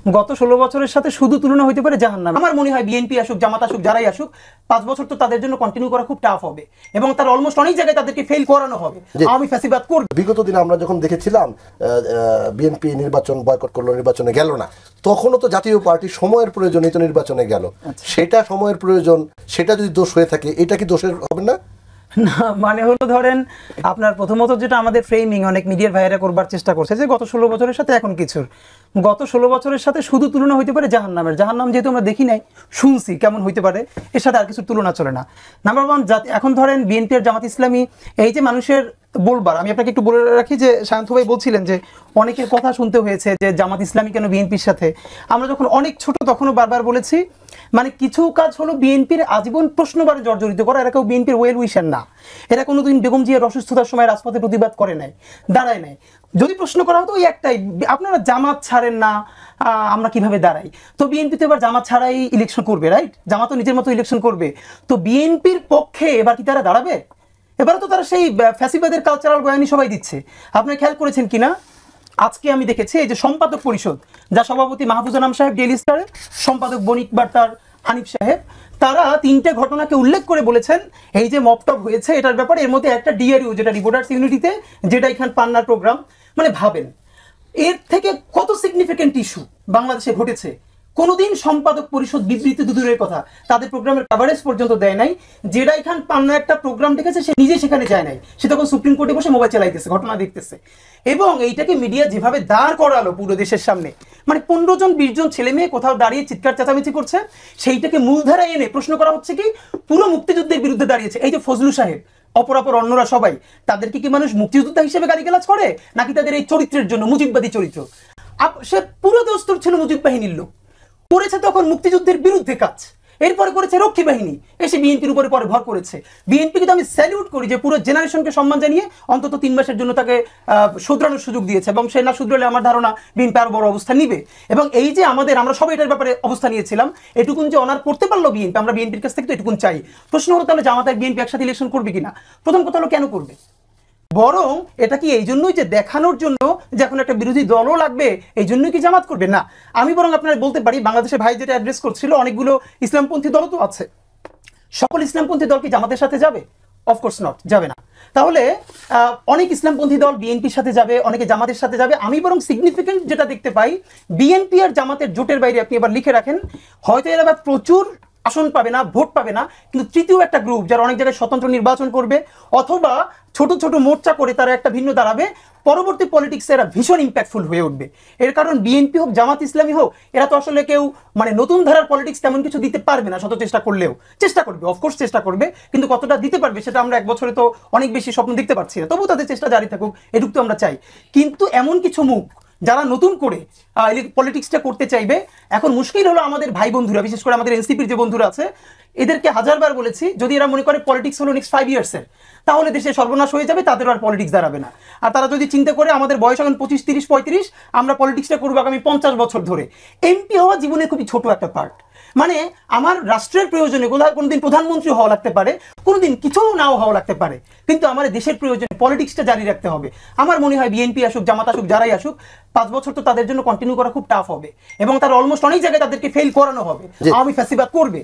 গত 16 বছরের সাথে শুধু তুলনা হইতে পারে জাহান্নাম। আমার মনে হয় বিএনপি আসুক, জামাত আসুক, যারাই আসুক, 5 বছর তো তাদের জন্য কন্টিনিউ করা খুব টাফ হবে এবং তার অলমোস্ট অনেক জায়গায় তাদেরকে ফেল করানো হবে। আমি ফ্যাসিবাদ করব। বিগত দিনে আমরা যখন দেখেছিলাম বিএনপি নির্বাচন বয়কট করলো, নির্বাচনে গেল না, তখনও তো জাতীয় পার্টি সময়ের প্রয়োজনে তো নির্বাচনে গেল। সেটা সময়ের প্রয়োজন, সেটা যদি দোষ হয়ে থাকে, এটা কি দোষের হবে না? না, মানে হলো ধরেন আপনার প্রথমত যেটা আমাদের ফ্রেমিং অনেক মিডিয়ার ভাইয়েরা করবার চেষ্টা করছে যে গত 16 বছরের সাথে এখন কিছুর, গত 16 বছরের সাথে শুধু তুলনা হইতে পারে জাহান্নামের। জাহান্নাম যেহেতু আমরা দেখি নাই, শুনছি কেমন হইতে পারে, এর সাথে আর কিছু তুলনা চলে না। নাম্বার 1, এখন ধরেন বিএনপি আর জামাত ইসলামী, এই যে মানুষের বলবার, আমি আপনাকে একটু বলে রাখি যে শান্ত ভাই বলছিলেন যে অনেকের কথা শুনতে হয়েছে যে জামাত ইসলামী কেন বিএনপির সাথে। আমরা যখন অনেক ছোট তখনও বারবার বলেছি, মানে কিছু কাজ হলো বিএনপির আজীবন প্রশ্নবারে জর্জরিত করা। এরা কেউ বিএনপির ওয়েল উইশার না, এরা কোনোদিন বেগম জিয়ার অসুস্থতার সময় রাজপথে প্রতিবাদ করে নাই, দাঁড়ায় নাই। যদি প্রশ্ন করা হতো ওই একটাই, আপনারা জামাত ছাড়েন না, আমরা কিভাবে দাঁড়াই। তো বিএনপি তো এবার জামাত ছাড়াই ইলেকশন করবে, রাইট? জামাত তো নিজের মতো ইলেকশন করবে, তো বিএনপির পক্ষে এবার কি তারা দাঁড়াবে? এবারে তো তারা সেই ফ্যাসিবাদের কালচারাল বয়ানি সবাই দিচ্ছে। আপনি খেয়াল করেছেন কিনা, আজকে আমি দেখেছি এই যে সম্পাদক পরিষদ, যা সভাপতি মাহফুজ আনাম সাহেব ডেইলি স্টারের, সম্পাদক বণিক বার্তার হানিফ সাহেব, তারা 3টে ঘটনাকে উল্লেখ করে বলেছেন এই যে মপটপ হয়েছে এটার ব্যাপারে। এর মধ্যে একটা ডিআরইউ, যেটা রিপোর্টার্স ইউনিটিতে, যেটা এখানে পান্নার প্রোগ্রাম। মানে ভাবেন এর থেকে কত সিগনিফিকেন্ট ইস্যু বাংলাদেশে ঘটেছে। কোনোদিন সম্পাদক পরিষদ বিবৃতি দূরের কথা, তাদের প্রোগ্রামের কভারেজ পর্যন্ত দেয় নাই। যেটা এখান পান্না একটা প্রোগ্রাম দেখেছে, সে নিজে সেখানে যায় নাই, সে তখন সুপ্রিম কোর্টে বসে মোবাইল চালাইতেছে, ঘটনা দেখতেছে। এবং এইটাকে মিডিয়া যেভাবে দাঁড় করালো পুরো দেশের সামনে, মানে 15 জন 20 জন ছেলে মেয়ে কোথাও দাঁড়িয়ে চিৎকার চেঁচামেচি করছে, সেইটাকে মূলধারায় এনে প্রশ্ন করা হচ্ছে কি পুরো মুক্তিযুদ্ধের বিরুদ্ধে দাঁড়িয়েছে। এই যে ফজলু সাহেব, অপরাপর অন্যরা সবাই, তাদেরকে কি মানুষ মুক্তিযোদ্ধা হিসেবে গালিগালাজ করে, নাকি তাদের এই চরিত্রের জন্য, মুজিববাদী চরিত্র? সে পুরো দস্তুর ছিল মুজিব বাহিনীর লোক, করেছে তখন মুক্তিযুদ্ধের বিরুদ্ধে কাজ, এরপরে করেছে রক্ষী বাহিনী, এসে বিএনপির উপরে পরে ভর করেছে। বিএনপি কিন্তু আমি স্যালিউট করি যে পুরো জেনারেশনকে সম্মান জানিয়ে অন্তত 3 মাসের জন্য তাকে শুধরানোর সুযোগ দিয়েছে, এবং সে না শুধরালে আমার ধারণা বিএনপি আরো বড় অবস্থা নিবে। এবং এই যে আমরা সবাই এটার ব্যাপারে অবস্থা নিয়েছিলাম, এটুকুন যে অনার করতে পারলো বিএনপি, আমরা বিএনপির কাছ থেকে তো এটুকুন চাই। প্রশ্ন হলো তাহলে জামাত আর বিএনপি একসাথে ইলেকশন করবে কিনা? প্রথম কথা হলো কেন করবে? বরং এটা কি এই জন্যই যে দেখানোর জন্য যে এখন একটা বিরোধী দলও লাগবে, এই জন্যই কি জামাত করবে? না, আমি বরং আপনারা বলতে পারি, বাংলাদেশের ভাই যেটা অ্যাড্রেস করছিল, অনেকগুলো ইসলামপন্থী দলও তো আছে, সকল ইসলামপন্থী দল কি জামাতের সাথে যাবে? অফকোর্স নট, যাবে না। তাহলে অনেক ইসলামপন্থী দল বিএনপির সাথে যাবে, অনেকে জামাতের সাথে যাবে। আমি বরং সিগনিফিকেন্ট যেটা দেখতে পাই, বিএনপি আর জামাতের জোটের বাইরে, আপনি এবার লিখে রাখেন, হয়তো এরা প্রচুর আসন পাবে না, ভোট পাবে না, কিন্তু তৃতীয় একটা গ্রুপ যারা অনেক জায়গায় স্বতন্ত্র নির্বাচন করবে, অথবা ছোট ছোট মোর্চা করে তারা একটা ভিন্ন দাঁড়াবে, পরবর্তী পলিটিক্সে এরা ভীষণ ইম্প্যাক্টফুল হয়ে উঠবে। এর কারণ বিএনপি হোক, জামাত ইসলামী হোক, এরা তো আসলে কেউ মানে নতুন ধারার পলিটিক্স তেমন কিছু দিতে পারবে না, শত চেষ্টা করলেও। চেষ্টা করবে, অফকোর্স চেষ্টা করবে, কিন্তু কতটা দিতে পারবে সেটা আমরা 1 বছরে তো অনেক বেশি স্বপ্ন দেখতে পারছি না। তবু তাদের চেষ্টা জারি থাকুক, এটুকু তো আমরা চাই। কিন্তু এমন কিছু মুখ যারা নতুন করে পলিটিক্সটা করতে চাইবে, এখন মুশকিল হলো আমাদের ভাই বন্ধুরা, বিশেষ করে আমাদের এনসিপির যে বন্ধুরা আছে, এদেরকে হাজারবার বলেছি, যদি এরা মনে করে পলিটিক্স হলো নেক্সট 5 ইয়ার্সের, তাহলে দেশে সর্বনাশ হয়ে যাবে, তাদের আর পলিটিক্স দাঁড়াবে না। আর তারা যদি চিন্তা করে আমাদের বয়স এখন 25, 30, 35, আমরা পলিটিক্সটা করবো আগামী 50 বছর ধরে, এমপি হওয়া জীবনে খুবই ছোট একটা পার্ট। মানে আমার রাষ্ট্রের প্রয়োজনে কোনোদিন প্রধানমন্ত্রী হওয়া লাগতে পারে, কোনোদিন কিছু নাও হওয়া লাগতে পারে, কিন্তু আমার দেশের প্রয়োজনে পলিটিক্সটা জারি রাখতে হবে। আমার মনে হয় বিএনপি আসুক, জামাত আসুক, যারাই আসুক, 5 বছর তো তাদের জন্য কন্টিনিউ করা খুব টাফ হবে এবং তার অলমোস্ট অনেক জায়গায় তাদেরকে ফেল করানো হবে। আমি ফ্যাসিবাদ করবে।